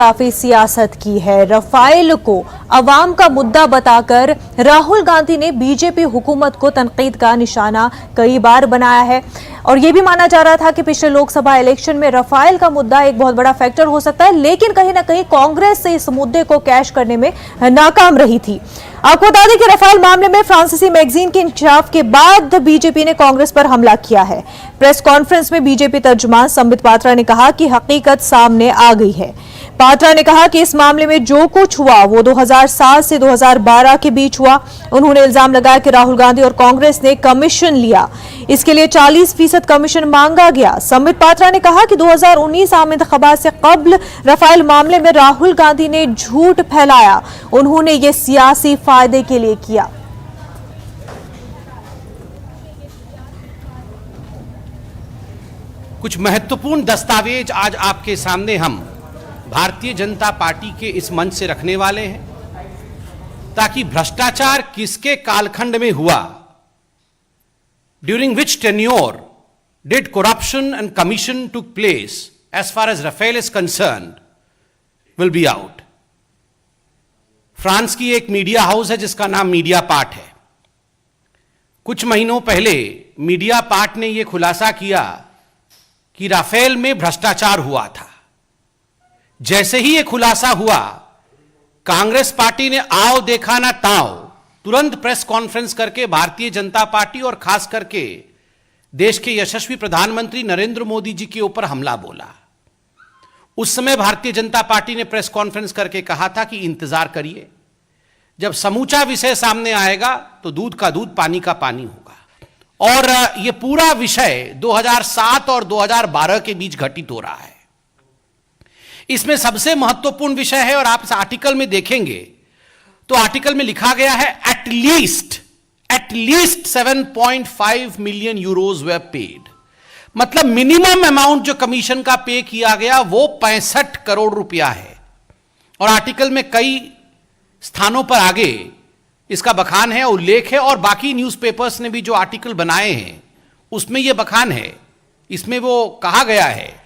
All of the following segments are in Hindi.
काफी सियासत की है। रफाल को अवाम का मुद्दा बताकर राहुल गांधी ने बीजेपी हुकूमत को तनकीद का निशाना कई बार बनाया है और यह भी माना जा रहा था कि पिछले लोकसभा इलेक्शन में रफाल का मुद्दा एक बहुत बड़ा फैक्टर हो सकता है, लेकिन कहीं ना कहीं कांग्रेस से इस मुद्दे को कैश करने में नाकाम रही थी। आपको बता दें कि रफाल मामले में फ्रांसीसी मैगजीन के इंकशाफ के बाद बीजेपी ने कांग्रेस पर हमला किया है। प्रेस कॉन्फ्रेंस में बीजेपी तर्जुमान संबित पात्रा ने कहा कि हकीकत सामने आ गई है। पात्रा ने कहा कि इस मामले में जो कुछ हुआ वो 2007 से 2012 के बीच हुआ। उन्होंने इल्जाम लगाया कि राहुल गांधी और कांग्रेस ने कमीशन लिया, इसके लिए 40% कमीशन मांगा गया। संबित पात्रा ने कहा कि 2019 आम इंतखाबात से कबल रफाल मामले में राहुल गांधी ने झूठ फैलाया, उन्होंने ये सियासी फायदे के लिए किया। कुछ महत्वपूर्ण दस्तावेज आज आपके सामने हम भारतीय जनता पार्टी के इस मंच से रखने वाले हैं, ताकि भ्रष्टाचार किसके कालखंड में हुआ, during which tenure did corruption and commission took place as far as Rafale is concerned, will be out. France की एक मीडिया हाउस है जिसका नाम मीडिया पार्ट है। कुछ महीनों पहले मीडिया पार्ट ने यह खुलासा किया कि राफेल में भ्रष्टाचार हुआ था। जैसे ही यह खुलासा हुआ, कांग्रेस पार्टी ने आओ देखा ना ताओ तुरंत प्रेस कॉन्फ्रेंस करके भारतीय जनता पार्टी और खास करके देश के यशस्वी प्रधानमंत्री नरेंद्र मोदी जी के ऊपर हमला बोला। उस समय भारतीय जनता पार्टी ने प्रेस कॉन्फ्रेंस करके कहा था कि इंतजार करिए, जब समूचा विषय सामने आएगा तो दूध का दूध पानी का पानी होगा। और यह पूरा विषय 2007 और 2012 के बीच घटित हो रहा है। इसमें सबसे महत्वपूर्ण विषय है, और आप इस आर्टिकल में देखेंगे तो आर्टिकल में लिखा गया है एटलीस्ट 7.5 मिलियन यूरोज वे पेड। मतलब मिनिमम अमाउंट जो कमीशन का पे किया गया वो 65 करोड़ रुपया है। और आर्टिकल में कई स्थानों पर आगे इसका बखान है, उल्लेख है, और बाकी न्यूज़पेपर्स ने भी जो आर्टिकल बनाए हैं उसमें यह बखान है। इसमें वो कहा गया है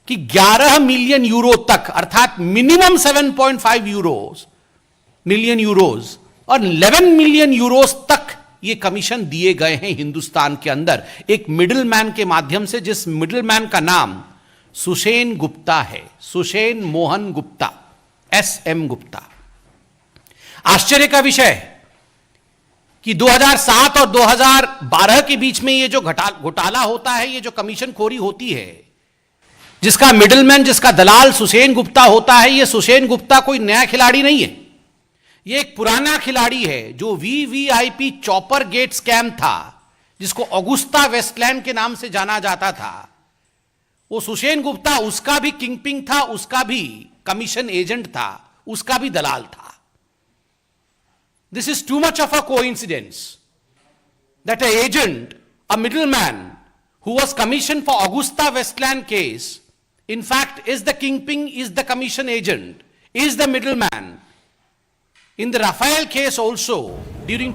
कि 11 मिलियन यूरो तक, अर्थात मिनिमम 7.5 मिलियन यूरोज और 11 मिलियन यूरोज तक ये कमीशन दिए गए हैं हिंदुस्तान के अंदर एक मिडिलमैन के माध्यम से, जिस मिडिलमैन का नाम सुषेन गुप्ता है, सुषेन मोहन गुप्ता, SM गुप्ता। आश्चर्य का विषय कि 2007 और 2012 के बीच में ये जो घोटाला होता है, ये जो कमीशन खोरी होती है, जिसका मिडिलमैन, जिसका दलाल सुषेन गुप्ता होता है, ये सुषेन गुप्ता कोई नया खिलाड़ी नहीं है। ये एक पुराना खिलाड़ी है जो VVIP चॉपर गेट स्कैम था, जिसको ऑगुस्ता वेस्टलैंड के नाम से जाना जाता था। वो सुषेन गुप्ता उसका भी किंगपिन था, उसका भी कमीशन एजेंट था, उसका भी दलाल था। This is too much of a coincidence that an agent, a middleman who was commissioned for Augusta Westland case, in fact is the kingpin, is the commission agent, is the middleman in the Rafale case also during